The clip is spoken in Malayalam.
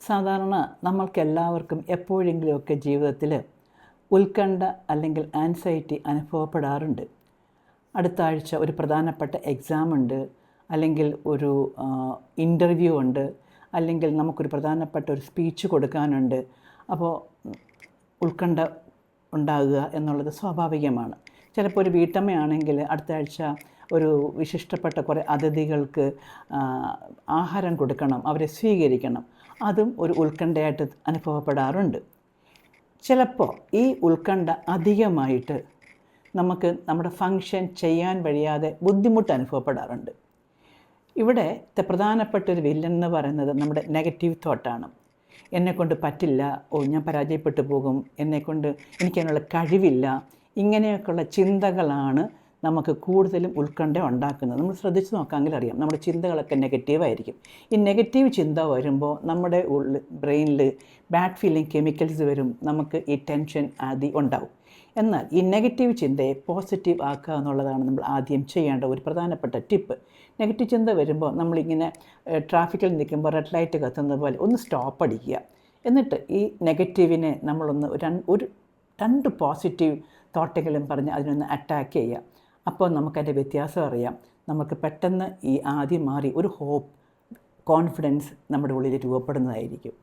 സാധാരണ നമ്മൾക്കെല്ലാവർക്കും എപ്പോഴെങ്കിലുമൊക്കെ ജീവിതത്തിൽ ഉത്കണ്ഠ അല്ലെങ്കിൽ ആൻസൈറ്റി അനുഭവപ്പെടാറുണ്ട്. അടുത്ത ആഴ്ച ഒരു പ്രധാനപ്പെട്ട എക്സാം ഉണ്ട്, അല്ലെങ്കിൽ ഒരു ഇൻ്റർവ്യൂ ഉണ്ട്, അല്ലെങ്കിൽ നമുക്കൊരു പ്രധാനപ്പെട്ട ഒരു സ്പീച്ച് കൊടുക്കാനുണ്ട്. അപ്പോൾ ഉത്കണ്ഠ ഉണ്ടാകുക എന്നുള്ളത് സ്വാഭാവികമാണ്. ചിലപ്പോൾ ഒരു വീട്ടമ്മയാണെങ്കിൽ അടുത്ത ആഴ്ച ഒരു വിശിഷ്ടപ്പെട്ട കുറേ അതിഥികൾക്ക് ആഹാരം കൊടുക്കണം, അവരെ സ്വീകരിക്കണം. അതും ഒരു ഉത്കണ്ഠയായിട്ട് അനുഭവപ്പെടാറുണ്ട്. ചിലപ്പോൾ ഈ ഉത്കണ്ഠ അധികമായിട്ട് നമുക്ക് നമ്മുടെ ഫങ്ഷൻ ചെയ്യാൻ കഴിയാതെ ബുദ്ധിമുട്ട് അനുഭവപ്പെടാറുണ്ട്. ഇവിടെ പ്രധാനപ്പെട്ട ഒരു വില്ലൻ എന്ന് പറയുന്നത് നമ്മുടെ നെഗറ്റീവ് തോട്ടാണ്. എന്നെക്കൊണ്ട് പറ്റില്ല, ഞാൻ പരാജയപ്പെട്ടു പോകും, എനിക്കതിനുള്ള കഴിവില്ല, ഇങ്ങനെയൊക്കെയുള്ള ചിന്തകളാണ് നമുക്ക് കൂടുതലും ഉത്കണ്ഠ ഉണ്ടാക്കുന്നത്. നമ്മൾ ശ്രദ്ധിച്ച് നോക്കാമെങ്കിൽ അറിയാം, നമ്മുടെ ചിന്തകളൊക്കെ നെഗറ്റീവായിരിക്കും. ഈ നെഗറ്റീവ് ചിന്ത വരുമ്പോൾ നമ്മുടെ ബ്രെയിനിൽ ബാഡ് ഫീലിംഗ് കെമിക്കൽസ് വരും, നമുക്ക് ഈ ടെൻഷൻ ആദി ഉണ്ടാവും. എന്നാൽ ഈ നെഗറ്റീവ് ചിന്തയെ പോസിറ്റീവ് ആക്കുക എന്നുള്ളതാണ് നമ്മൾ ആദ്യം ചെയ്യേണ്ട ഒരു പ്രധാനപ്പെട്ട ടിപ്പ്. നെഗറ്റീവ് ചിന്ത വരുമ്പോൾ നമ്മളിങ്ങനെ ട്രാഫിക്കിൽ നിൽക്കുമ്പോൾ റെഡ് ലൈറ്റ് കത്തുന്ന പോലെ ഒന്ന് സ്റ്റോപ്പ് അടിക്കുക. എന്നിട്ട് ഈ നെഗറ്റീവിനെ നമ്മളൊന്ന് ഒരു രണ്ട് പോസിറ്റീവ് തോട്ടെങ്കിലും പറഞ്ഞ് അതിനൊന്ന് അറ്റാക്ക് ചെയ്യുക. അപ്പോൾ നമുക്കതിൻ്റെ വ്യത്യാസം അറിയാം. നമുക്ക് പെട്ടെന്ന് ഈ ആദ്യം മാറി ഒരു ഹോപ്പ്, കോൺഫിഡൻസ് നമ്മുടെ ഉള്ളിൽ രൂപപ്പെടുന്നതായിരിക്കും.